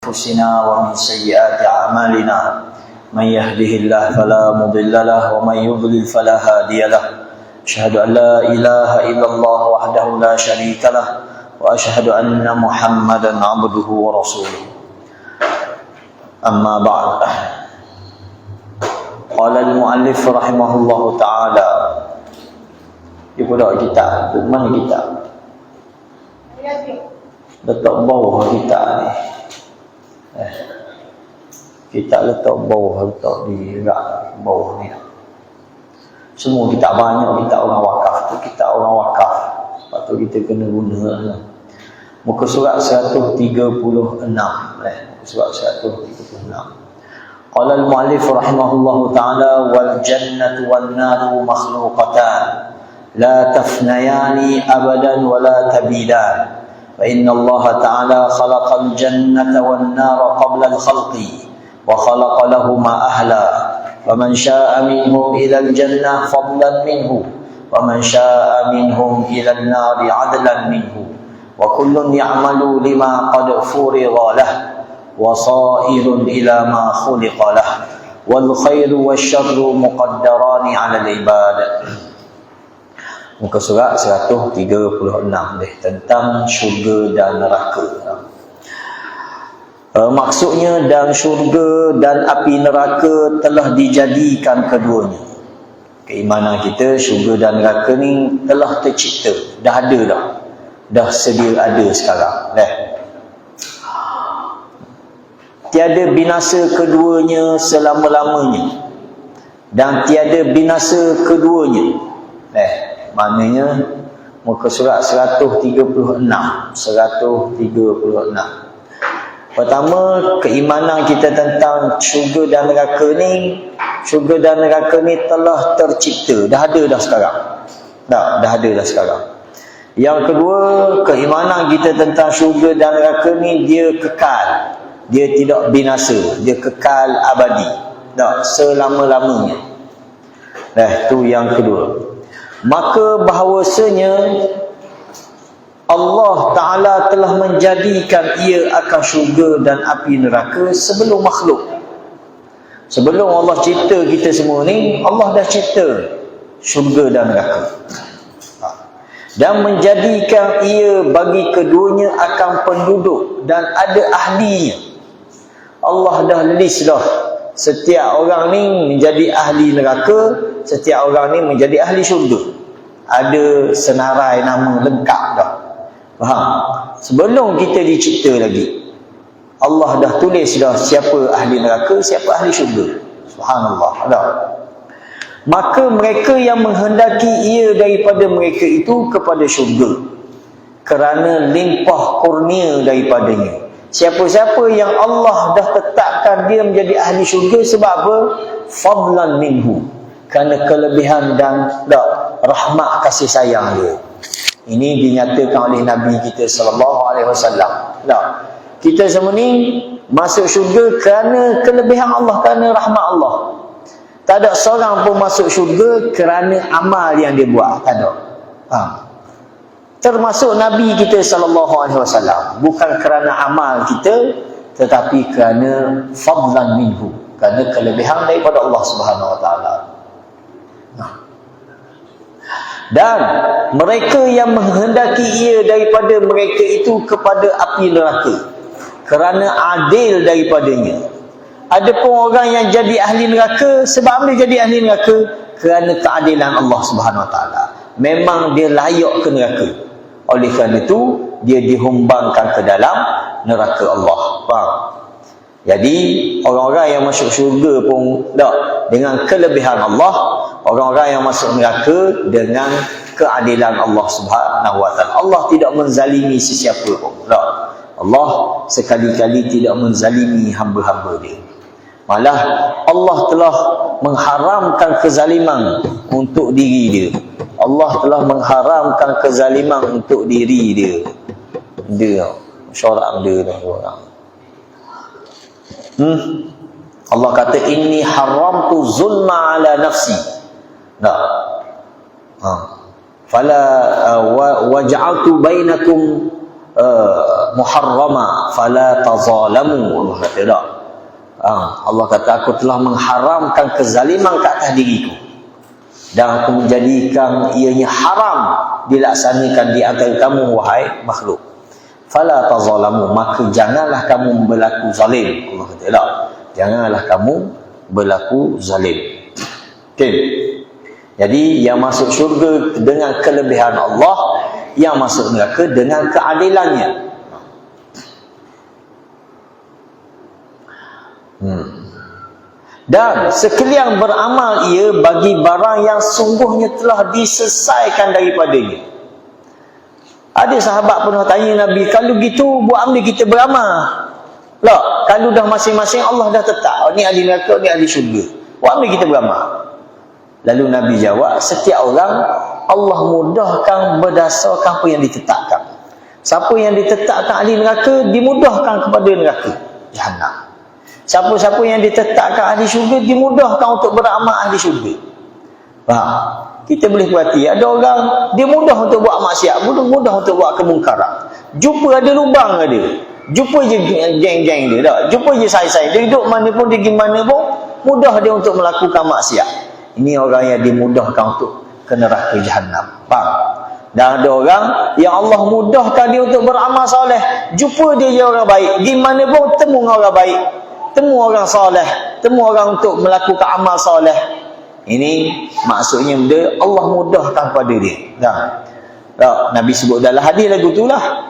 أنفسنا ومن سيئات أعمالنا من يهده الله فلا مضل له ومن يضلل فلا هادي له أشهد أن لا إله إلا الله وحده لا شريك له وأشهد أن محمدا عبده ورسوله أما بعد قال المؤلف رحمه الله تعالى Ibu kita, mana kita? Letak bawah kita ni. Kita letak bawah, letak di rak bawah ni. Semua kita banyak, kita orang wakaf tu, kita orang wakaf. Sebab tu kita kena guna. Muka surat 136. Surat 136. Qala al-mu'allif rahimahullahu ta'ala wal jannatu wan naru makhluqatan لا تفنيان أبدا ولا تبيدان فإن الله تعالى خلق الجنة والنار قبل الخلق وخلق لهما أهلا فمن شاء منهم إلى الجنة فضلا منه ومن شاء منهم إلى النار عدلا منه وكل يعمل لما قد فرض له وصائر إلى ما خلق له والخير والشر مقدران على العباد. Muka surat 136 tentang syurga dan neraka. Maksudnya dan syurga dan api neraka telah dijadikan keduanya. Keimanan kita syurga dan neraka ni telah tercipta, dah ada dah. Dah sedia ada sekarang. Tiada binasa keduanya selama-lamanya. Dan tiada binasa keduanya. Maknanya muka surat 136. Pertama, keimanan kita tentang syurga dan neraka ni, syurga dan neraka ni telah tercipta, dah ada dah sekarang. Dah ada dah sekarang. Yang kedua, keimanan kita tentang syurga dan neraka ni dia kekal. Dia tidak binasa, dia kekal abadi. Dah selama-lamanya. Tu yang kedua. Maka bahawasanya Allah Ta'ala telah menjadikan ia akan syurga dan api neraka sebelum makhluk. Sebelum Allah cipta kita semua ni, Allah dah cipta syurga dan neraka. Dan menjadikan ia bagi keduanya akan penduduk dan ada ahlinya. Allah dah list dah. Setiap orang ni menjadi ahli neraka, setiap orang ni menjadi ahli syurga. Ada senarai nama lengkap dah. Faham? Sebelum kita dicipta lagi, Allah dah tulis dah siapa ahli neraka, siapa ahli syurga. Subhanallah. Dah. Maka mereka yang menghendaki ia daripada mereka itu kepada syurga, kerana limpah kurnia daripadanya. Siapa-siapa yang Allah dah tetapkan dia menjadi ahli syurga sebab apa? Fadlan minhu, kerana kelebihan dan rahmat kasih sayang dia. Ini dinyatakan oleh Nabi kita sallallahu alaihi wasallam. Kita semua ni masuk syurga kerana kelebihan Allah, kerana rahmat Allah. Tak ada seorang pun masuk syurga kerana amal yang dia buat, tak ada. Termasuk Nabi kita sallallahu alaihi wasallam, bukan kerana amal kita tetapi kerana fadlan minhu, kerana kelebihan daripada Allah Subhanahu wa taala. Dan mereka yang menghendaki ia daripada mereka itu kepada api neraka kerana adil daripadanya. Adapun orang yang jadi ahli neraka, sebab dia jadi ahli neraka kerana keadilan Allah Subhanahu wa taala. Memang dia layak ke neraka. Oleh kerana itu dia dihumbangkan ke dalam neraka Allah. Faham? Jadi orang-orang yang masuk syurga pun dengan kelebihan Allah, orang-orang yang masuk neraka dengan keadilan Allah Subhanahu wa taala. Allah tidak menzalimi sesiapa pun. Allah sekali-kali tidak menzalimi hamba-hamba dia. Malah Allah telah mengharamkan kezaliman untuk diri dia. Allah telah mengharamkan kezaliman untuk diri dia. Dia syarak dia dah orang. Allah kata inni haramtu zulma ala nafsi. fala waj'altu bainakum muharrama fala tazalamu. Allah kata tak? Allah kata aku telah mengharamkan kezaliman ke atas diriku dan aku menjadikan ianya haram dilaksanakan di antara kamu wahai makhluk. Fala tazalamu, maka janganlah kamu berlaku zalim. Allah kata tak? Janganlah kamu berlaku zalim. Okay. Jadi yang masuk syurga dengan kelebihan Allah, yang masuk neraka dengan keadilannya. Dan sekalian beramal ia bagi barang yang sungguhnya telah diselesaikan daripadanya. Ada sahabat pernah tanya Nabi, kalau gitu buat apa kita beramal? Tak, kalau dah masing-masing Allah dah tetap, ni ahli neraka, ni ahli syurga, buat apa kita beramal? Lalu Nabi jawab, setiap orang Allah mudahkan berdasarkan apa yang ditetapkan. Siapa yang ditetapkan ahli neraka, dimudahkan kepada neraka Jahannam. Siapa-siapa yang ditetapkan ahli syurga, dimudahkan untuk beramal ahli syurga. Faham? Kita boleh perhati, ada orang dia mudah untuk buat maksiat, mudah untuk buat kemungkaran. Jumpa ada lubang ada, jumpa je geng-geng dia, tak? Jumpa je sai-sai, dia duduk mana pun, dia pergi mana pun, mudah dia untuk melakukan maksiat. Ini orang yang dimudahkan untuk ke neraka Jahannam. Faham? Dan ada orang yang Allah mudahkan dia untuk beramal soleh, jumpa dia je orang baik, di mana pun temu orang baik, temu orang soleh, temu orang untuk melakukan amal soleh. Ini maksudnya benda Allah mudahkan pada dia. Nabi sebut dalam hadis lagu itulah,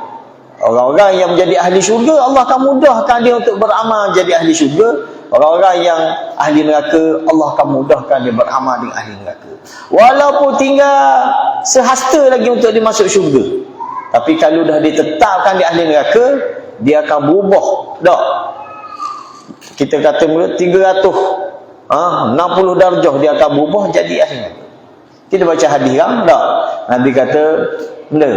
orang-orang yang menjadi ahli syurga Allah akan mudahkan dia untuk beramal jadi ahli syurga. Orang-orang yang ahli neraka Allah akan mudahkan dia beramal dengan ahli neraka, walaupun tinggal sehasta lagi untuk dia masuk syurga. Tapi kalau dah ditetapkan di ahli neraka, dia akan berubah. Tak? Kita kata mula 60 darjah dia akan berubah jadi ahli neraka. Kita baca hadis kan? Tak? Nabi kata benda.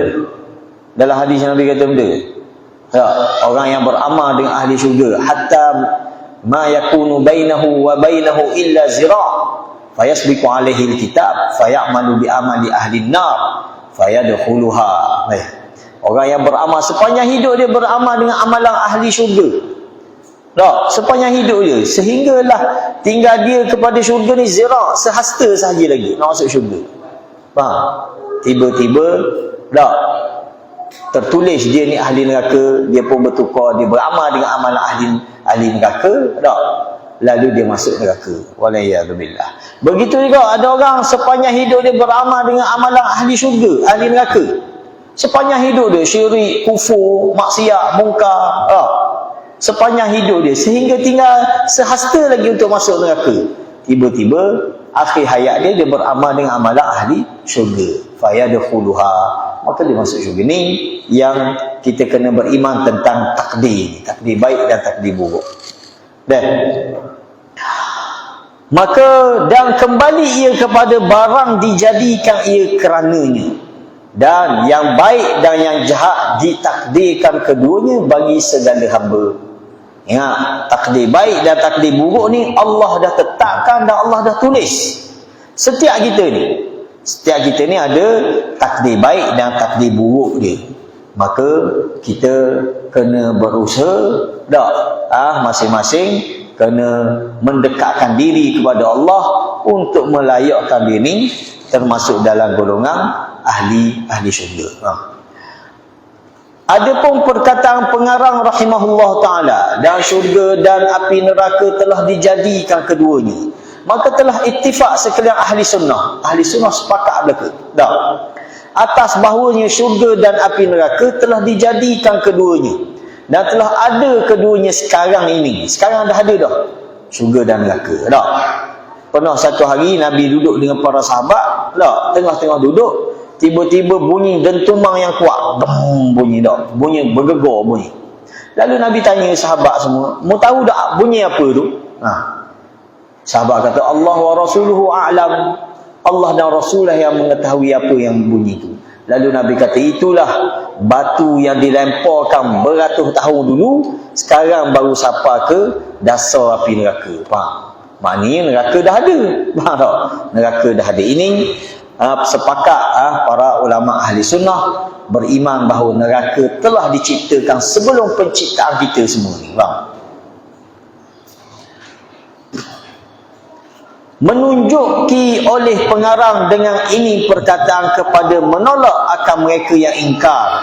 Dalam hadis Nabi kata benda. Tak? Orang yang beramal dengan ahli syurga, hatta ma yakunu bainahu wa bainahu illa zira' fayasbiqu alaihi alkitab fayamalu bi amali ahli an-nar fayadkhuluha. Orang yang beramal sepanjang hidup dia beramal dengan amalan ahli syurga. Tak, sepanjang hidup dia, sehinggalah tinggal dia kepada syurga ni zira', sehasta sahaja lagi nak masuk syurga. Faham? Tiba-tiba tak tertulis dia ni ahli neraka, dia pun bertukar, dia beramal dengan amalan ahli neraka, tak? Lalu dia masuk neraka. Wallahiyazubillah. Begitu juga ada orang sepanjang hidup dia beramal dengan amalan ahli syurga, ahli neraka. Sepanjang hidup dia syirik, kufur, maksiat, mungkar, tak? Sepanjang hidup dia, sehingga tinggal sehasta lagi untuk masuk neraka. Tiba-tiba akhir hayat dia beramal dengan amalan ahli syurga, fayadkhuluha, maka dia masuk syurga. Ni yang kita kena beriman tentang takdir baik dan takdir buruk. Dan maka dan kembali ia kepada barang dijadikan ia kerananya, dan yang baik dan yang jahat ditakdirkan keduanya bagi segala hamba. Ingat, takdir baik dan takdir buruk ni Allah dah tetapkan dan Allah dah tulis. Setiap kita ni ada takdir baik dan takdir buruk dia. Maka kita kena berusaha masing-masing kena mendekatkan diri kepada Allah untuk melayakkan diri termasuk dalam golongan ahli syurga. Adapun perkataan pengarang rahimahullah ta'ala, dan syurga dan api neraka telah dijadikan keduanya, maka telah ittifaq sekalian ahli sunnah sepakat belaka atas bahawanya syurga dan api neraka telah dijadikan keduanya, dan telah ada keduanya sekarang ini. Sekarang dah ada dah syurga dan neraka. Pernah satu hari Nabi duduk dengan para sahabat, tengah-tengah duduk, tiba-tiba bunyi dentuman yang kuat, bunyi bergegar bunyi. Lalu Nabi tanya sahabat semua, mau tahu tak bunyi apa tu? Sahabat kata, Allah wa rasuluhu a'lam, Allah dan Rasulullah yang mengetahui apa yang bunyi itu. Lalu Nabi kata, itulah batu yang dilemparkan beratus tahun dulu, sekarang baru sampai ke dasar api neraka. Faham? Maknanya neraka dah ada. Faham tak? Neraka dah ada. Ini sepakat para ulama ahli sunnah beriman bahawa neraka telah diciptakan sebelum penciptaan kita semua ni. Menunjuki oleh pengarang dengan ini perkataan kepada menolak akan mereka yang ingkar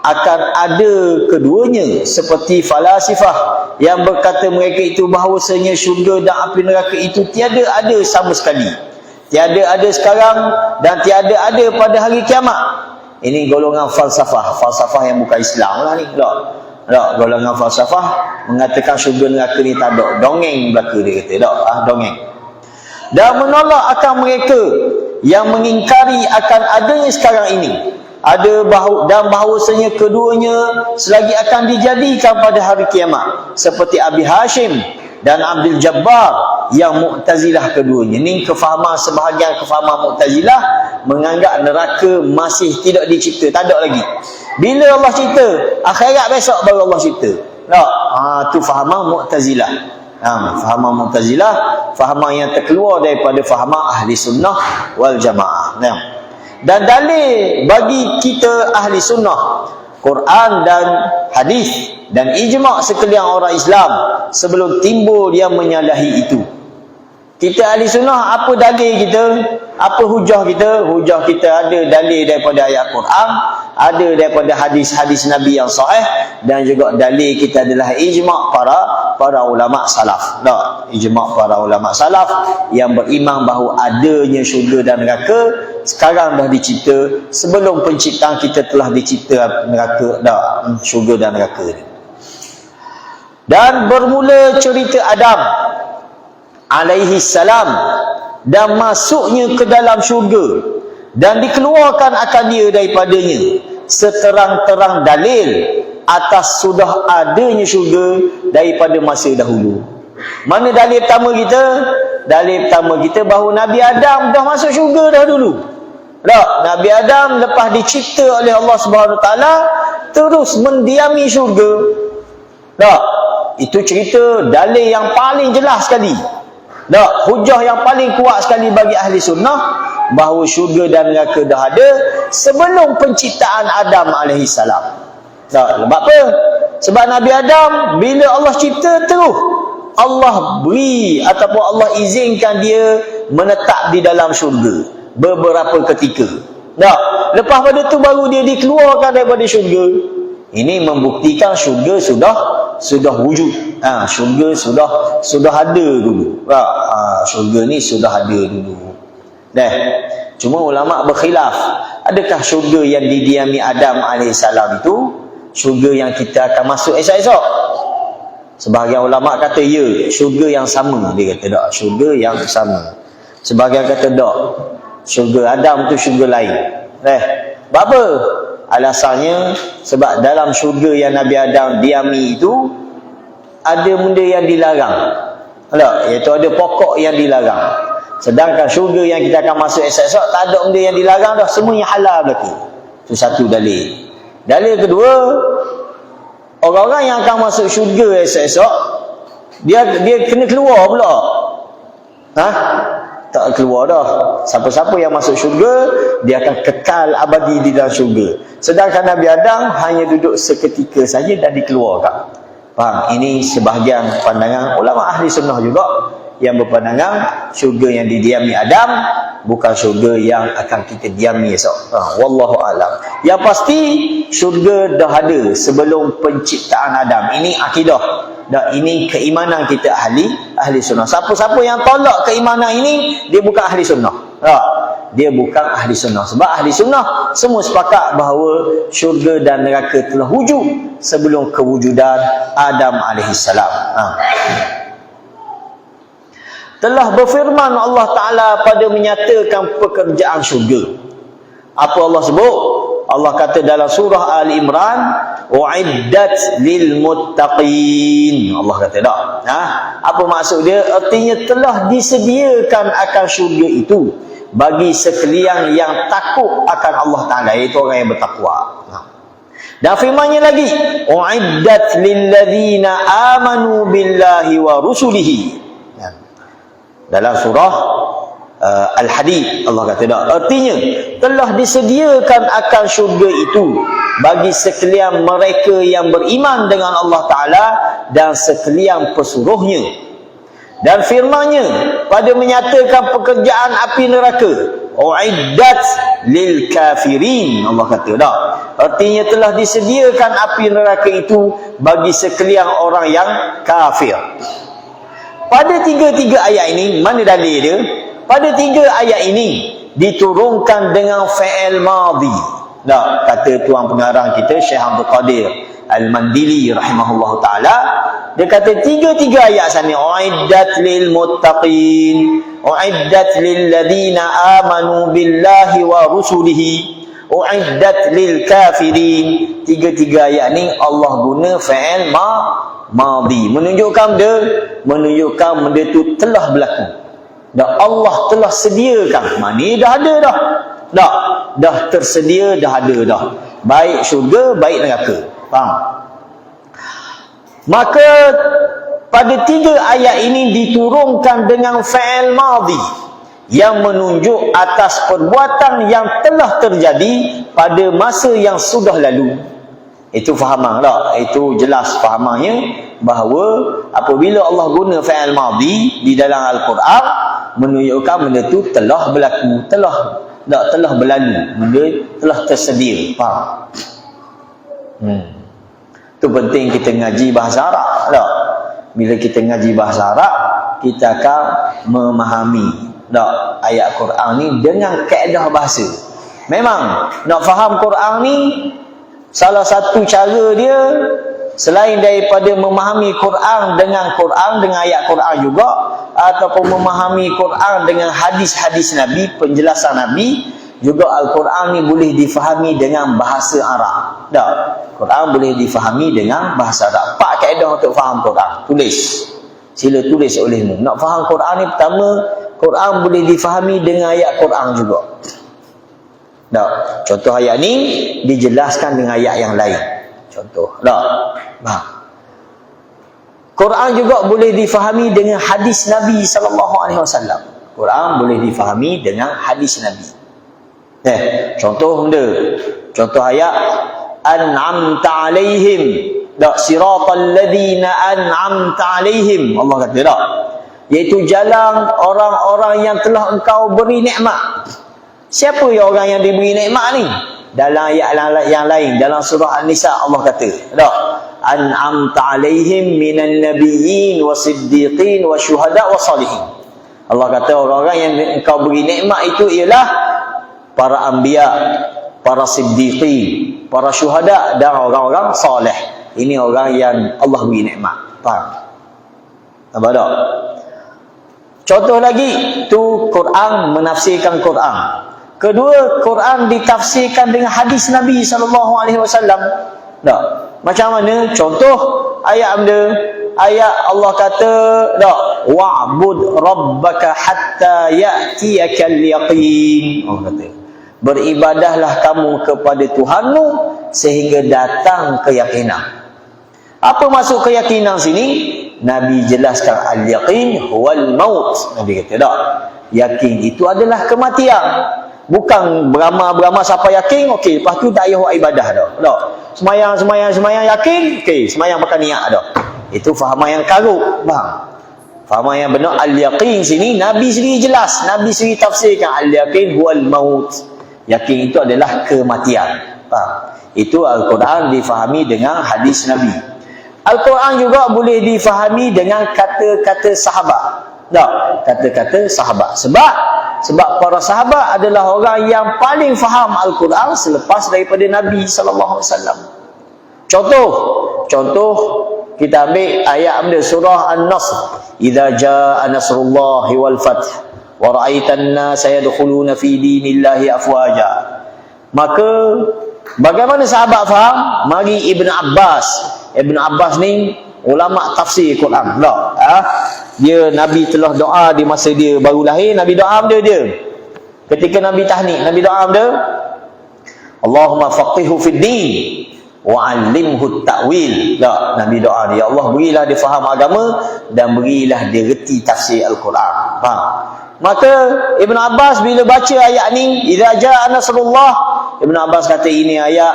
akan ada keduanya, seperti falasifah yang berkata mereka itu bahawasanya syurga dan api neraka itu tiada ada sama sekali, tiada ada sekarang dan tiada ada pada hari kiamat. Ini golongan falsafah yang bukan Islam lah ni. Tak, golongan falsafah mengatakan syurga neraka ni tak ada, dongeng belaka dia kata. Dongeng. Dan menolak akan mereka yang mengingkari akan adanya sekarang ini dan bahawasanya keduanya selagi akan dijadikan pada hari kiamat, seperti Abi Hashim dan Abdul Jabbar yang Mu'tazilah keduanya. Ini sebahagian kefahaman Mu'tazilah menganggap neraka masih tidak dicipta, tak ada lagi. Bila Allah cipta? Akhirat besok baru Allah cipta. Tu fahaman Mu'tazilah. Fahaman Mu'tazilah, fahaman yang terkeluar daripada fahaman ahli sunnah wal jamaah. Dan dalil bagi kita ahli sunnah, Quran dan hadis dan ijma' sekalian orang Islam sebelum timbul yang menyalahi itu. Kita ahli sunnah, apa dalil kita? Apa hujah kita? Hujah kita ada dalil daripada ayat Quran, ada daripada hadis-hadis Nabi yang sahih, dan juga dalil kita adalah ijma' para ulama salaf. Ijma' para ulama salaf yang beriman bahawa adanya syurga dan neraka sekarang dah dicipta, sebelum penciptaan kita telah dicipta neraka, syurga dan neraka ni. Dan bermula cerita Adam alaihi salam dan masuknya ke dalam syurga dan dikeluarkan akan dia daripadanya seterang-terang dalil atas sudah adanya syurga daripada masa dahulu. Mana dalil pertama kita? Dalil pertama kita bahawa Nabi Adam dah masuk syurga dah dulu. Nabi Adam lepas dicipta oleh Allah Subhanahu Wa Taala terus mendiami syurga. Itu cerita dalil yang paling jelas sekali. Hujah yang paling kuat sekali bagi ahli sunnah bahawa syurga dan neraka dah ada sebelum penciptaan Adam alaihi salam. Sebab apa? Sebab Nabi Adam bila Allah cipta terus Allah beri ataupun Allah izinkan dia menetap di dalam syurga beberapa ketika. Lepas pada tu baru dia dikeluarkan daripada syurga. Ini membuktikan syurga sudah wujud. Syurga sudah ada dulu. Syurga ni sudah ada dulu. Cuma ulama berkhilaf, adakah syurga yang didiami Adam AS itu syurga yang kita akan masuk esok-esok? Sebahagian ulama kata ya, syurga yang sama. Dia kata tak, syurga yang sama. Sebahagian kata tak, syurga Adam tu syurga lain. Sebab apa? Alasannya sebab dalam syurga yang Nabi Adam diami itu ada benda yang dilarang. Iaitu ada pokok yang dilarang. Sedangkan syurga yang kita akan masuk esok-esok tak ada benda yang dilarang dah, semuanya halal berlaku. Itu satu dalil. Dalil kedua, orang-orang yang akan masuk syurga esok-esok dia kena keluar pula. Tak keluar dah. Siapa-siapa yang masuk syurga dia akan kekal abadi di dalam syurga. Sedangkan Nabi Adam hanya duduk seketika saja dan dikeluarkan. Faham? Ini sebahagian pandangan ulama ahli sunnah juga yang berpandangan syurga yang didiami Adam bukan syurga yang akan kita diami esok. Wallahu a'lam. Yang pasti syurga dah ada sebelum penciptaan Adam. Ini akidah. Dan ini keimanan kita ahli sunnah. Siapa-siapa yang tolak keimanan ini, dia bukan ahli sunnah. Dia bukan ahli sunnah. Sebab ahli sunnah semua sepakat bahawa syurga dan neraka telah wujud sebelum kewujudan Adam alaihissalam. Telah berfirman Allah Ta'ala pada menyatakan pekerjaan syurga. Apa Allah sebut? Allah kata dalam surah Ali Imran, uiddat lil muttaqin. Allah kata tak. Apa maksud dia? Artinya telah disediakan akan syurga itu bagi sekalian yang takut akan Allah Ta'ala, iaitu orang yang bertakwa. Dan firmannya lagi, uiddat lil ladzina amanu billahi wa rusulihi. Dalam surah Al-Hadid. Allah kata dah. Artinya telah disediakan akan syurga itu bagi sekalian mereka yang beriman dengan Allah Ta'ala dan sekalian pesuruhnya. Dan firman-Nya pada menyatakan pekerjaan api neraka, uiddat lil kafirin. Allah kata dah. Artinya telah disediakan api neraka itu bagi sekalian orang yang kafir. Pada tiga-tiga ayat ini, mana dalil dia? Pada tiga ayat ini diturunkan dengan fi'il madhi. Dah, kata tuan pengarang kita Syekh Abdul Qadir Al-Mandili rahimahullah ta'ala, dia kata tiga-tiga ayat sana, uiddat lil muttaqin, uiddat lil ladina amanu billahi wa rusulihi, uiddat lil kafirin. Tiga-tiga ayat ni Allah guna fi'il madhi, menunjukkan benda tu telah berlaku. Dan Allah telah sediakan. Mana dah ada dah. Dah tersedia, dah ada dah. Baik syurga, baik neraka. Faham? Maka pada tiga ayat ini diturunkan dengan fi'il madhi yang menunjuk atas perbuatan yang telah terjadi pada masa yang sudah lalu. Itu fahaman tak? Itu jelas fahamannya bahawa apabila Allah guna fi'il madhi di dalam Al-Quran, menunjukkan benda tu telah berlaku, telah berlalu, benda telah tersedia. Faham? Itu penting kita ngaji bahasa Arab tak? Bila kita ngaji bahasa Arab, kita akan memahami tak ayat Quran ni dengan kaedah bahasa. Memang nak faham Quran ni, salah satu cara dia selain daripada memahami Quran dengan ayat Quran juga, ataupun memahami Quran dengan hadis-hadis Nabi, penjelasan Nabi, juga Al-Quran ni boleh difahami dengan bahasa Arab. Tak? Quran boleh difahami dengan bahasa Arab. 4 kaedah untuk faham Quran. Tulis. Sila tulis olehmu. Nak faham Quran ni, pertama, Quran boleh difahami dengan ayat Quran juga. Tak? Contoh ayat ni dijelaskan dengan ayat yang lain. Contoh. Tak? Quran juga boleh difahami dengan hadis Nabi SAW. Quran boleh difahami dengan hadis Nabi. Contoh benda. Contoh ayat an'amta alaihim. Tak, siratal ladzina an'amta alaihim. Allah kata tak? Iaitu jalan orang-orang yang telah engkau beri nikmat. Siapa orang yang diberi nikmat ni? Dalam ayat yang lain, dalam surah An-Nisa Allah kata tak? An'amta alaihim minan nabiyyin wasiddiqin wasyuhada wasalihin. Allah kata orang-orang yang engkau beri nikmat itu ialah para anbiya, para siddiqin, para syuhada dan orang-orang soleh. Ini orang yang Allah beri nikmat. Faham? Nampak tak? Contoh lagi tu Quran menafsirkan Quran. Kedua, Quran ditafsirkan dengan hadis Nabi SAW. Tak? Macam mana? Contoh ayat benda. Ayat Allah kata tak? Wa'bud rabbaka hatta ya'tiyakal yaqin. Allah kata, beribadahlah kamu kepada Tuhanmu sehingga datang keyakinan. Apa maksud keyakinan sini? Nabi jelaskan al-yaqin huwal maut. Nabi kata tak? Yakin itu adalah kematian. Bukan beramal siapa yakin, okey, lepas tu tak payah buat ibadah dah. Tak? Semayang yakin, okey, semayang pakai niat dah. Itu fahaman yang karut, faham? Fahaman yang benar al-yaqin sini Nabi sendiri jelas, Nabi sendiri tafsirkan al-yaqin huwal maut. Yakin itu adalah kematian. Faham? Itu Al-Quran difahami dengan hadis Nabi. Al-Quran juga boleh difahami dengan kata-kata sahabat. Tak? Kata-kata sahabat. Sebab para sahabat adalah orang yang paling faham Al-Quran selepas daripada Nabi SAW. Contoh kita ambil ayat surah An-Nasr. Idza jaa nasrullahi wal fath wa ra'aitan nasa yadkhuluna fi dinillahi afwaja. Maka bagaimana sahabat faham? Mari Ibn Abbas ni ulama tafsir Quran. Tak? Dia Nabi telah doa di masa dia baru lahir. Nabi doa benda dia. Ketika Nabi tahnik, Nabi doa benda, Allahumma faqihu fid din wa 'allimhu ta'wil. Tak? Nabi doa dia, ya Allah berilah dia faham agama dan berilah dia reti tafsir Al-Quran. Faham? Maka Ibn Abbas bila baca ayat ni, idza jaa nasrullah, Ibn Abbas kata ini ayat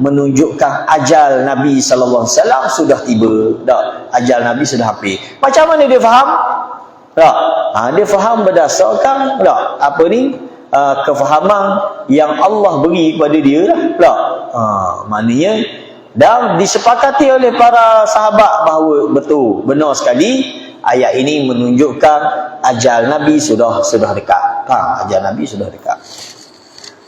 menunjukkan ajal Nabi sallallahu alaihi wasallam sudah tiba. Tak, ajal Nabi sudah hampir. Macam mana dia faham? Tak. Dia faham berdasarkan tak apa ni? Kefahaman yang Allah beri kepada dia lah. Tak. Maknanya dan disepakati oleh para sahabat bahawa betul, benar sekali ayat ini menunjukkan ajal Nabi sudah dekat. Ajal Nabi sudah dekat.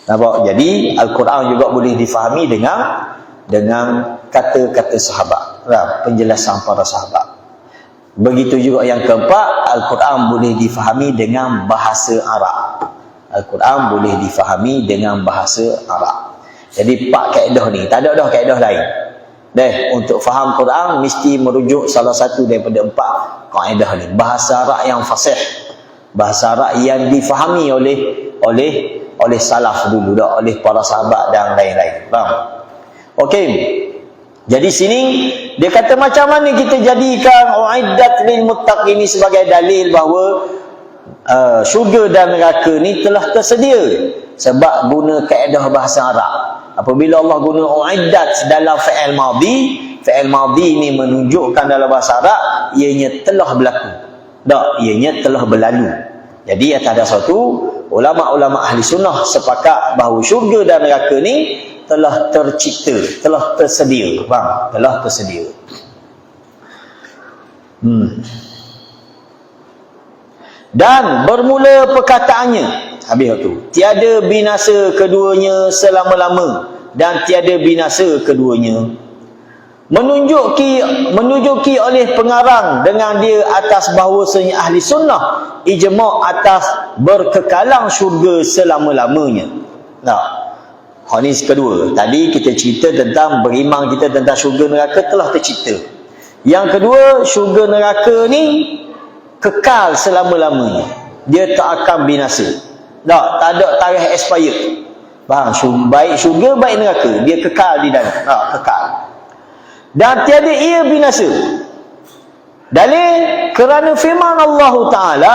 Nampak? Jadi Al-Quran juga boleh difahami dengan kata-kata sahabat, penjelasan para sahabat. Begitu juga yang keempat, Al-Quran boleh difahami dengan bahasa Arab. Al-Quran boleh difahami dengan bahasa Arab. Jadi 4 kaedah ni, tak ada dah kaedah lain. Untuk faham Quran mesti merujuk salah satu daripada 4 kaedah ni. Bahasa Arab yang fasih, bahasa Arab yang difahami oleh salaf dulu dah, oleh para sahabat dan lain-lain. Faham? Okey. Jadi sini dia kata macam mana kita jadikan uiddat lil muttaqin ini sebagai dalil bahawa syurga dan neraka ni telah tersedia sebab guna kaedah bahasa Arab. Apabila Allah guna uiddat dalam fi'il madhi ni menunjukkan dalam bahasa Arab ianya telah berlaku. Tak, ianya telah berlalu. Jadi atas dasar tu ulama-ulama ahli sunnah sepakat bahawa syurga dan neraka ni telah tercipta, telah tersedia. Faham? Telah tersedia. Dan bermula perkataannya, habis tu, tiada binasa keduanya selama-lama dan tiada binasa keduanya. Menunjuki oleh pengarang dengan dia atas bahawasanya ahli sunnah ijma' atas berkekalang syurga selama-lamanya. Ini kedua. Tadi kita cerita tentang beriman kita tentang syurga neraka telah tercipta. Yang kedua, syurga neraka ni kekal selama-lamanya. Dia tak akan binasa. Tak ada tarikh expired. Faham? Baik syurga, baik neraka, dia kekal di dalam. Kekal. Dan tiada ia binasa. Dalil kerana firman Allah Ta'ala,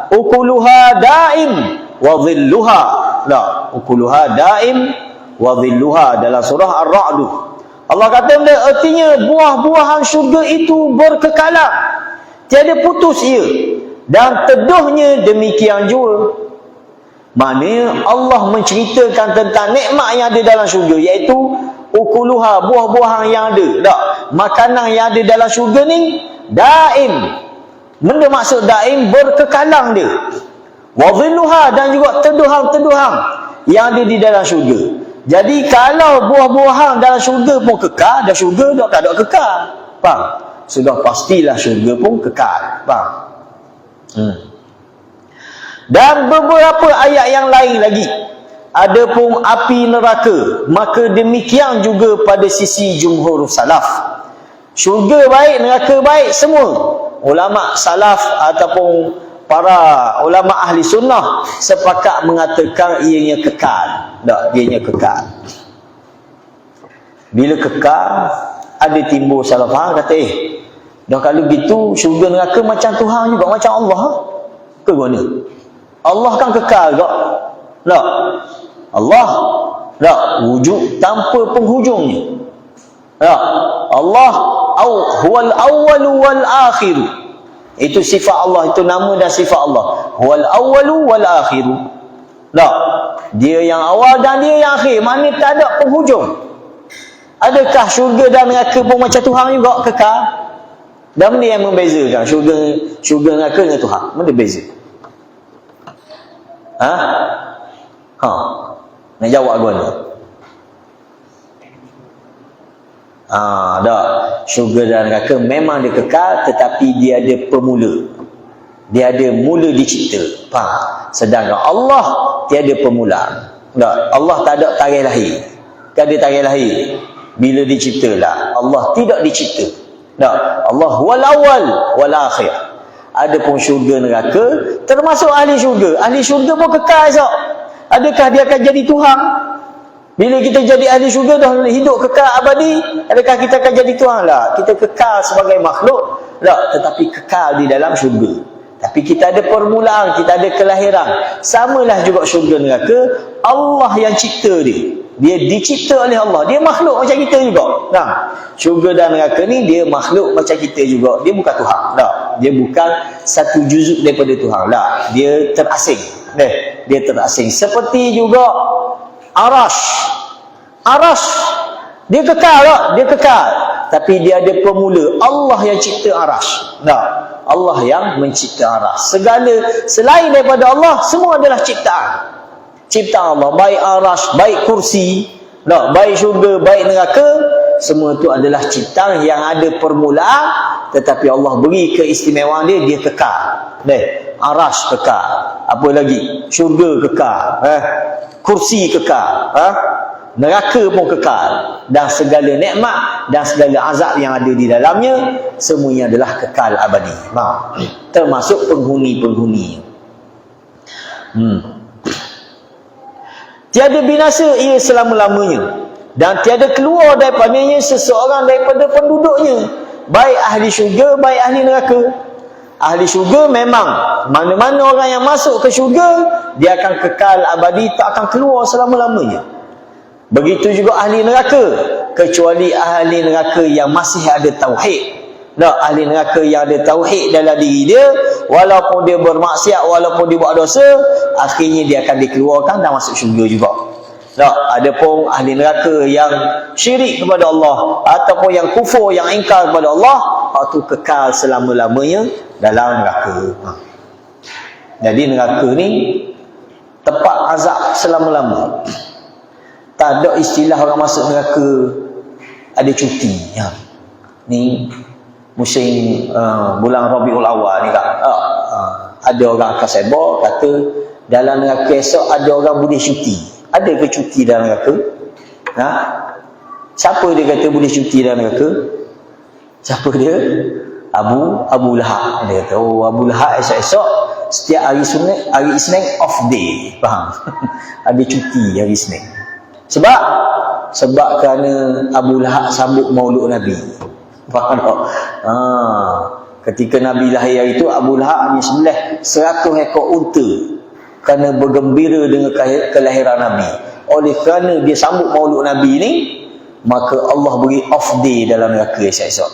ukuluha daim wa dhilluha. Ukuluha daim wa dhilluha dalam surah Ar-Ra'd. Allah kata artinya buah-buahan syurga itu berkekalan, tiada putus ia, dan teduhnya demikian juga. Maknanya Allah menceritakan tentang nikmat yang ada dalam syurga, iaitu ukuluha, buah-buahan yang ada, makanan yang ada dalam syurga ni daim. Benda maksud daim berkekalang dia. Wa dhilluha, dan juga teduhan-teduhan yang ada di dalam syurga. Jadi kalau buah-buahan dalam syurga pun kekal, dan syurga tak ada kekal. Faham? Sudah pastilah syurga pun kekal. Faham? Dan beberapa ayat yang lain lagi. Adapun api neraka, maka demikian juga pada sisi jumhur salaf. Syurga baik, neraka baik, semua ulama salaf ataupun para ulama ahli sunnah sepakat mengatakan ianya kekal. Tak, ianya kekal. Bila kekal, ada timbul salah faham, kata dah kalau gitu syurga neraka macam Tuhan juga, macam Allah ke mana? Allah kan kekal tak? Tak. Allah tak wujud tanpa penghujungnya. Tak. Allah huwal awwalu wal akhiru. Itu sifat Allah, itu nama dan sifat Allah. Huwal awwalu wal akhiru. Tak. Dia yang awal dan dia yang akhir. Maknanya tak ada penghujung. Adakah syurga dan neraka pun macam Tuhan juga kekal? Dan benda yang membezakan syurga neraka dengan Tuhan, benda beza. Nak jawab aku ni? Tak. Syurga dan neraka memang dia kekal, tetapi dia ada pemula. Dia ada mula dicipta. Faham? Sedangkan Allah tiada permulaan. Tak. Allah tak ada tarikh lahir. Tak ada tarikh lahir. Bila diciptalah. Allah tidak dicipta. Tak. Allah wal awal wal akhir. Adapun syurga neraka, termasuk ahli syurga. Ahli syurga pun kekal esok. Adakah dia akan jadi Tuhan? Bila kita jadi ahli syurga dah hidup kekal abadi, adakah kita akan jadi Tuhan? Lah, kita kekal sebagai makhluk, tak, tetapi kekal di dalam syurga. Tapi kita ada permulaan, kita ada kelahiran. Samalah juga syurga neraka. Allah yang cipta dia. Dia dicipta oleh Allah. Dia makhluk macam kita juga. Nah, syurga dan neraka ni dia makhluk macam kita juga. Dia bukan Tuhan. Tak. Dia bukan satu juzuk daripada Tuhan. Tak. Dia terasing. Dia terasing. Seperti juga Arash. Arash dia kekal tak? Dia kekal. Tapi dia ada pemula. Allah yang cipta Arash. Tak. Allah yang mencipta Arash. Segala selain daripada Allah, semua adalah ciptaan. Ciptaan Allah. Baik Arash, baik kursi, tak? Baik syurga, baik neraka, semua itu adalah ciptaan yang ada permulaan. Tetapi Allah beri keistimewaan dia, dia kekal. Arash kekal. Apa lagi? Syurga kekal. Kursi kekal. Neraka pun kekal. Dan segala nikmat dan segala azab yang ada di dalamnya, semuanya adalah kekal abadi. Termasuk penghuni-penghuni. Tiada binasa ia selama-lamanya, dan tiada keluar daripadanya seseorang daripada penduduknya, baik ahli syurga, baik ahli neraka. Ahli syurga memang mana-mana orang yang masuk ke syurga, dia akan kekal abadi, tak akan keluar selama-lamanya. Begitu juga ahli neraka, kecuali ahli neraka yang masih ada tauhid. Tak, ahli neraka yang ada tauhid dalam diri dia, walaupun dia bermaksiat, walaupun dia buat dosa, akhirnya dia akan dikeluarkan dan masuk syurga juga. Tak, adapun ahli neraka yang syirik kepada Allah ataupun yang kufur, yang ingkar kepada Allah, hak tu kekal selama-lamanya dalam neraka. Jadi neraka ni tempat azab selama-lama. Tak ada istilah orang masuk neraka ada cuti. Ni musim bulan Rabiul Awal ni tak? Ada orang akan sibuk kata dalam neraka esok ada orang boleh cuti. Ada ke cuti dalam neraka? Siapa dia kata boleh cuti dalam neraka? Siapa dia? Abu Lahab. Dia kata, oh Abu Lahab esok-esok setiap hari Isnin off day. Faham? Ada cuti hari Isnin. Sebab kerana Abu Lahab sambut maulud Nabi. Faham tak? Ketika Nabi lahir itu, Abu Lahab ni sembelih 100 ekor unta kerana bergembira dengan kelahiran Nabi. Oleh kerana dia sambut maulud Nabi ni, maka Allah beri off day dalam neraka esok-esok.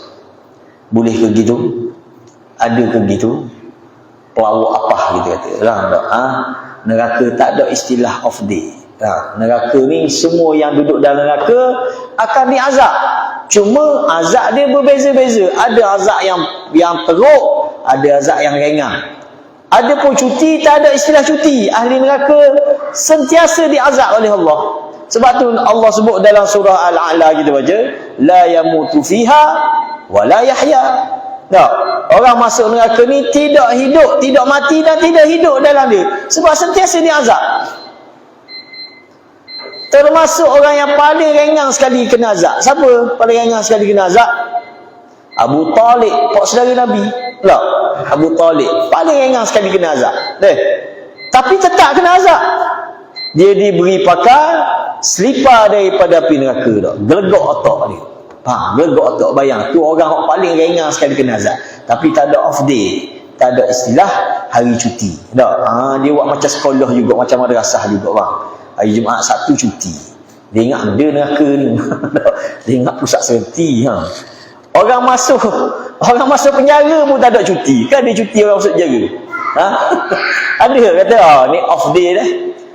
Boleh ke gitu? Ada ke gitu? Pelawak apa gitu kata. Neraka tak ada istilah off day. Neraka ni semua yang duduk dalam neraka akan diazab. Cuma azab dia berbeza-beza. Ada azab yang teruk, ada azab yang ringan. Ada pun cuti, tak ada istilah cuti. Ahli neraka sentiasa diazab oleh Allah. Sebab tu Allah sebut dalam surah Al-A'la kita baca, la yamutu fiha wa la yahya. Tak, orang masuk neraka ni tidak hidup, tidak mati dan tidak hidup dalam dia. Sebab sentiasa diazab. Termasuk orang yang paling ringan sekali kena azab. Siapa paling ringan sekali kena azab? Abu Talib, pak saudara Nabi. Tak, Abu Talib paling ringan sekali kena azab. Tapi tetap kena azab. Dia diberi pakai selipar daripada api neraka tak. Gelegak otak dia. Gelegak otak. Bayang, tu orang yang paling ringan sekali kena azab. Tapi tak ada off day, tak ada istilah hari cuti. Tak. Dia buat macam sekolah juga, macam madrasah juga bang. Hari Jumaat Sabtu cuti. Dia ingat dia neraka ni. Dia ingat pusat serti. Orang masuk penjara pun tak ada cuti. Kan dia cuti orang masuk penjara? Ada kata ni off day dah.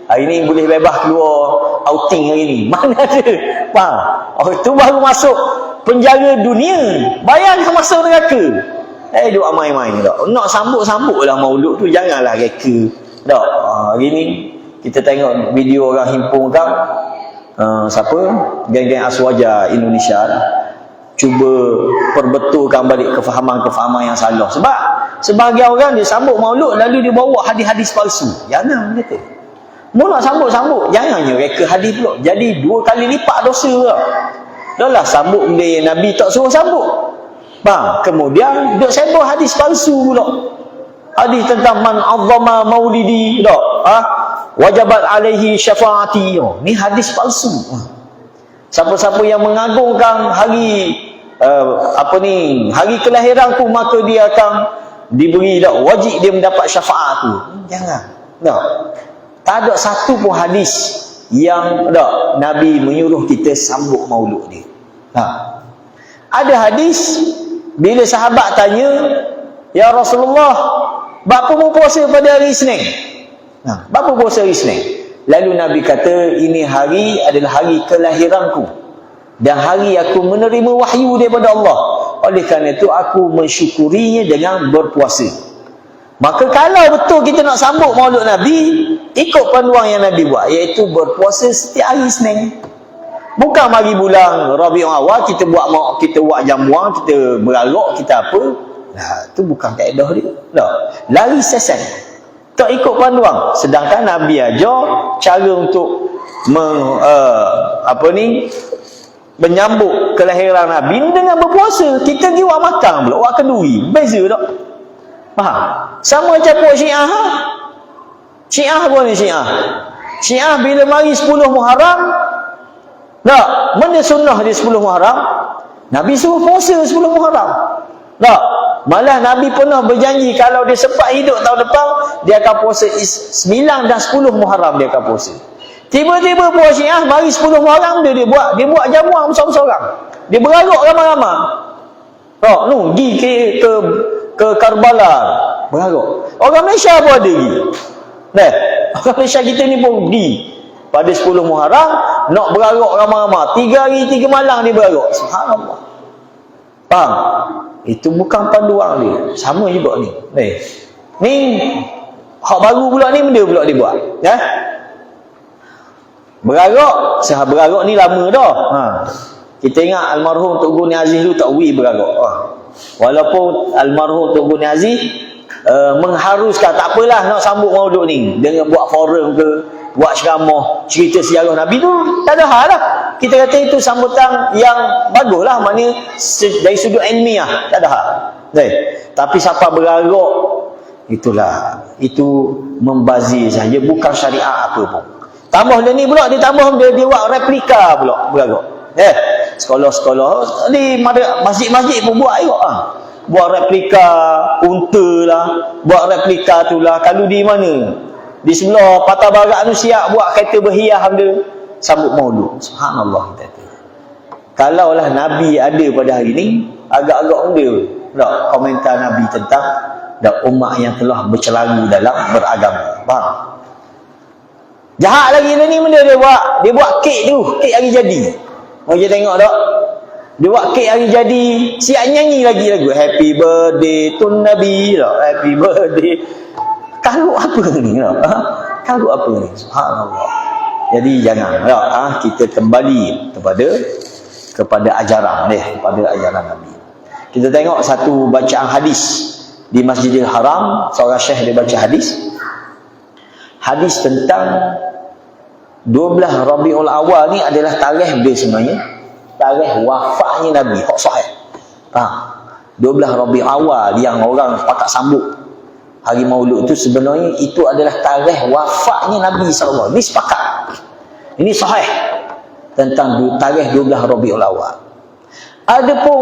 Hari ni boleh bebas keluar outing hari ni. Mana ada? Tu baru masuk penjara dunia. Bayangkan masuk neraka. Duk main-main tak. Nak sambut-sambut lah maulud tu. Janganlah reka. Tak. Hari ni kita tengok video orang himpunkan siapa? Geng-geng Aswaja Indonesia lah. Cuba perbetulkan balik kefahaman-kefahaman yang salah. Sebab sebagai orang dia sambut maulud lalu dia bawa hadis-hadis palsu. Jangan kata. Mu nak sambut-sambut, jangannya reka hadis pula. Jadi 2 kali lipat dosa lah. Dah lah sambut benda yang Nabi tak suruh sambut. Kemudian duk sambut hadis palsu pula. Hadis tentang man azzama maulidi tak? Wajabat alaihi syafaati. Ni hadis palsu. Siapa-siapa yang mengagungkan hari hari kelahiranku, maka dia akan diberi tak, wajib dia mendapat syafaat tu. Jangan. Tak. Tak ada satu pun hadis yang tak Nabi menyuruh kita sambut maulud dia. Ha. Ada hadis bila sahabat tanya, "Ya Rasulullah, bapa mu puasa pada hari Isnin?" Ha, bapa puasa hari Isnin. Lalu Nabi kata, "Ini hari adalah hari kelahiranku dan hari aku menerima wahyu daripada Allah. Oleh kerana itu aku mensyukurinya dengan berpuasa." Maka kalau betul kita nak sambut maulud Nabi, ikut panduan yang Nabi buat, iaitu berpuasa setiap hari Isnin. Bukan mari bulan Rabiul Awal kita buat jamuan, kita beragak, kita apa. Nah, itu bukan kaedah dia. Tak. Lari sesan. Tak ikut panduan. Sedangkan Nabi ajar cara untuk menyambut kelahiran Nabi dengan berpuasa. Kita pergi buat makan pula, buat kenduri. Beza tak? Faham? Sama macam puak Syiah. Syiah apa ni Syiah? Syiah bila mari 10 Muharram, tak, mana sunnah dia 10 Muharram? Nabi suruh puasa 10 Muharram. Tak, malah Nabi pernah berjanji kalau dia sempat hidup tahun depan, dia akan puasa 9 dan 10 Muharram dia akan puasa. Tiba-tiba puak Syiah mari 10 Muharram dia buat jamuan besar-besaran. Dia beragak ramai-ramai. Tak, nu pergi ke Karbala beragak. Orang Malaysia pun ada pergi. Nah, orang Malaysia kita ni pun pergi pada 10 Muharram nak beragak ramai-ramai. 3 hari 3 malam dia beragak. Subhanallah. Faham? Itu bukan panduan dia. Sama juga ni. Ni hak baru pula ni benda pula dia buat. Ya? Beragak, beragak ni lama dah. Ha. Kita ingat almarhum Tok Guni Aziz tu tak wui beragak. Ha. Walaupun almarhum Tok Guni Aziz mengharuskan, tak apalah nak sambut maulud ni dengan buat forum ke, buat ceramah cerita sejarah Nabi tu, tak ada hal lah. Kita kata itu sambutan yang bagus lah, maknanya dari sudut ilmiah tak ada hal. Tapi siapa beragak, itulah, itu membazir saja, bukan syariat apa pun. Tambah dia ni pula, dia buat replika pula beragak. Sekolah-sekolah di masjid-masjid pun buat juga. Buat replika unta lah, buat replika tu lah. Kalau di mana? Di sebelah Patah Barat tu siap buat kereta berhias dia sambut maulud. Subhanallah kita tu. Kalaulah Nabi ada pada hari ni, agak-agak dia tak komentar Nabi tentang umat yang telah bercelaru dalam beragama. Faham? Jahat lagi ni benda dia buat kek tu, kek hari jadi. Mau je tengok tak? Dia buat kek hari jadi, siap nyanyi lagi lagu Happy Birthday to Nabi tak? Happy Birthday. Kalau apa ni tak? Kalau apa ni? Subhanallah. Jadi jangan tak? Kita kembali kepada ajaran dia, kepada ajaran Nabi. Kita tengok satu bacaan hadis di Masjidil Haram. Seorang syekh dia baca hadis tentang 12 Rabiul Awal ni adalah tarikh dia sebenarnya, tarikh wafatnya Nabi. Hak sahih. 12 Rabiul Awal yang orang sepakat sambut hari Maulud tu, sebenarnya itu adalah tarikh wafatnya Nabi SAW. Ini sepakat. Ini sahih tentang tarikh 12 Rabiul Awal. Adapun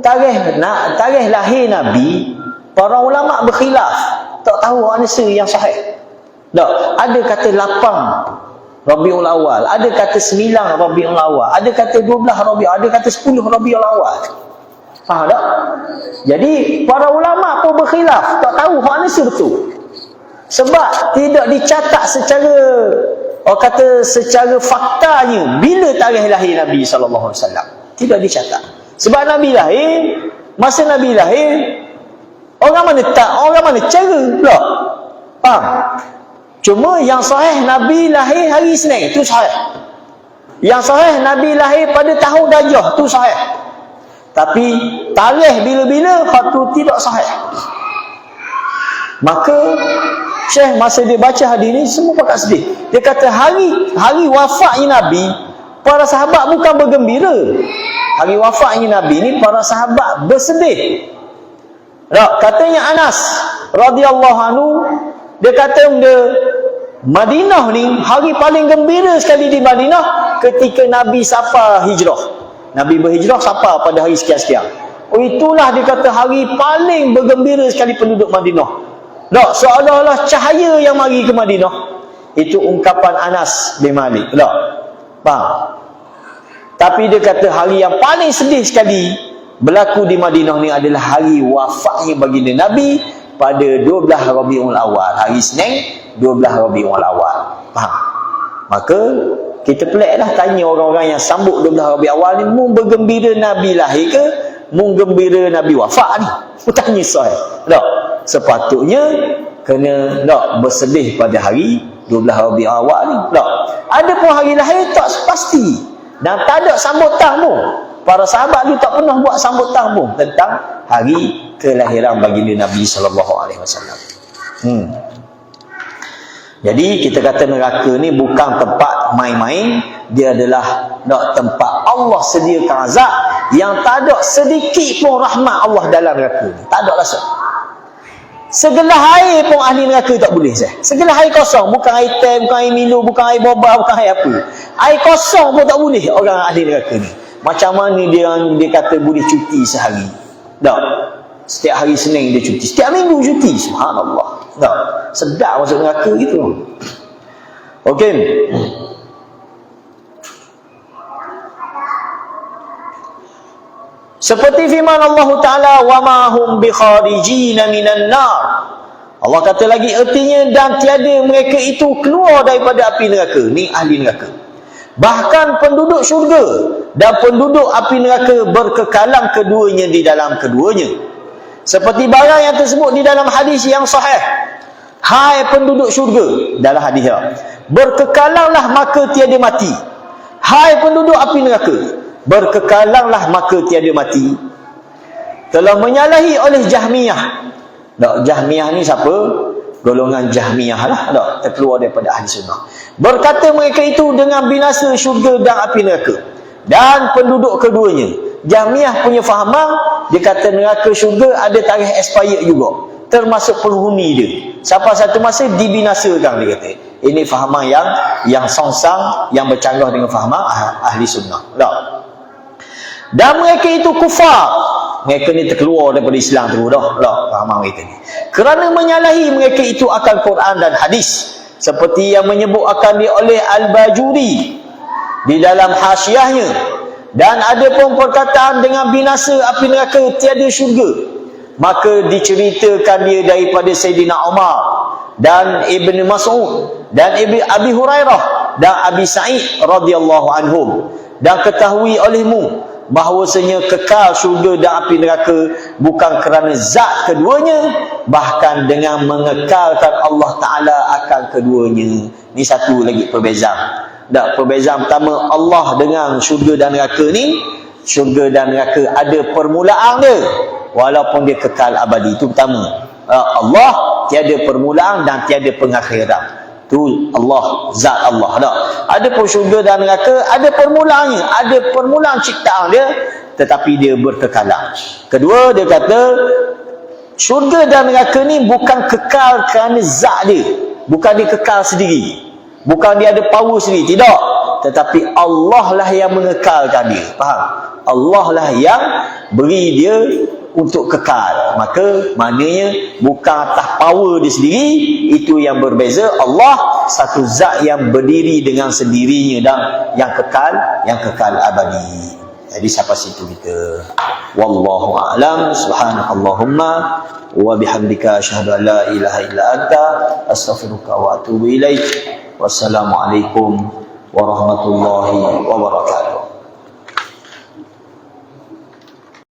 tarikh lahir Nabi, para ulama berkhilaf. Tak tahu mana yang sahih. Tak, ada kata 8 Rabiul Awal, ada kata 9 Rabiul Awal, ada kata 12 Rabiul, ada kata 10 Rabiul Awal. Faham tak? Jadi para ulama pun berkhilaf, tak tahu mana betul. Sebab tidak dicatat secara faktanya bila tarikh lahir Nabi sallallahu alaihi wasallam. Tidak dicatat. Sebab Nabi lahir, masa Nabi lahir, orang mana cara pula. Faham? Cuma yang sahih Nabi lahir hari Isnin, itu sahih. Yang sahih Nabi lahir pada tahun Dajjal, itu sahih. Tapi tarikh bila-bila itu tidak sahih. Maka Syekh masa dia baca hadis ni semua pakat sedih. Dia kata hari wafatnya Nabi, para sahabat bukan bergembira. Hari wafatnya Nabi ni para sahabat bersedih. Katanya Anas radhiyallahu anhu, dia kata Madinah ni hari paling gembira sekali di Madinah ketika Nabi safar hijrah. Nabi berhijrah safar pada hari sekian-sekian. itulah dia kata hari paling bergembira sekali penduduk Madinah. Tak, seolah-olah cahaya yang mari ke Madinah. Itu ungkapan Anas bin Malik. Tak, faham? Tapi dia kata hari yang paling sedih sekali berlaku di Madinah ni adalah hari wafatnya baginda Nabi pada 12 Rabiul Awal, hari Isnin 12 Rabiul Awal. Faham? Maka kita peliklah tanya orang-orang yang sambut 12 Rabiul Awal ni, mung bergembira Nabi lahir ke mung gembira Nabi wafat ni? Tanya saya. Tak, sepatutnya kena tak bersedih pada hari 12 Rabiul Awal ni. Tak, ada pun hari lahir tak pasti dan tak ada sambutan pun. Para sahabat tu tak pernah buat sambutan pun tentang hari kelahiran baginda Nabi SAW. Jadi kita kata neraka ni bukan tempat main-main, dia adalah tempat Allah sediakan azab yang tak ada sedikit pun rahmat Allah dalam neraka ni. Tak ada rasa. Segelas air pun ahli neraka tak boleh sah. Segelas air kosong, bukan air teh, bukan air minum, bukan air boba, bukan air apa. Air kosong pun tak boleh orang ahli neraka ni. Macam mana dia kata boleh cuti sehari? Tak. Setiap hari Senin dia cuti, setiap minggu cuti. Subhanallah. Tak. Sedap masuk neraka gitu. Okey. Seperti firman Allah Ta'ala, wa ma hum bi kharijina minan nar. Allah kata lagi artinya, dan tiada mereka itu keluar daripada api neraka. Ni ahli neraka. Bahkan penduduk syurga dan penduduk api neraka berkekalan keduanya di dalam keduanya. Seperti barang yang tersebut di dalam hadis yang sahih. Hai penduduk syurga, dalam hadis berkekalanglah maka tiada mati. Hai penduduk api neraka, berkekalanglah maka tiada mati. Telah menyalahi oleh Jahmiyah. Tak, Jahmiyah ni siapa? Golongan Jahmiyah lah. Tak, terkeluar daripada ahli sunnah. Berkata mereka itu dengan binasa syurga dan api neraka dan penduduk keduanya. Jahmiyah punya fahaman, dia kata neraka syurga ada tarikh expired juga, termasuk penghuni dia. Sampai satu masa dibinasakan, dia kata. Ini fahaman yang songsang, yang bercanggah dengan fahaman ahli sunnah. Tak. Dan mereka itu kufar. Mereka ni terkeluar daripada Islam tu dah. Tak, fahaman mereka ni. Kerana menyalahi mereka itu akan Quran dan hadis. Seperti yang menyebut akan dia oleh Al-Bajuri di dalam hasyiahnya. Dan ada pun perkataan dengan binasa api neraka tiada syurga. Maka diceritakan dia daripada Sayyidina Umar dan Ibn Mas'ud dan Abi Hurairah dan Abi Sa'id radhiyallahu anhum. Dan ketahui olehmu bahawasanya kekal syurga dan api neraka bukan kerana zat keduanya, bahkan dengan mengekalkan Allah Ta'ala akan keduanya. Ini satu lagi perbezaan. Tak, perbezaan pertama, Allah dengan syurga dan neraka ni, syurga dan neraka ada permulaan dia, walaupun dia kekal abadi. Itu pertama. Allah tiada permulaan dan tiada pengakhiran. Tu Allah, zat Allah. Tak. Ada pun syurga dan neraka ada permulaannya, ada permulaan ciptaan dia, tetapi dia berkekalan. Kedua, dia kata syurga dan neraka ni bukan kekal kerana zat dia, bukan dia kekal sendiri, bukan dia ada power sendiri, tidak, tetapi Allah lah yang mengekalkan dia. Faham? Allah lah yang beri dia untuk kekal. Maka maknanya bukan atas power dia sendiri, itu yang berbeza. Allah satu zat yang berdiri dengan sendirinya dan yang kekal abadi. Jadi sampai situ kita. Wallahu a'lam. Subhanakallahumma wa bihamdika asyhadu an la ilaha illa anta astaghfiruka wa atubu ilaik. Wassalamualaikum warahmatullahi wabarakatuh.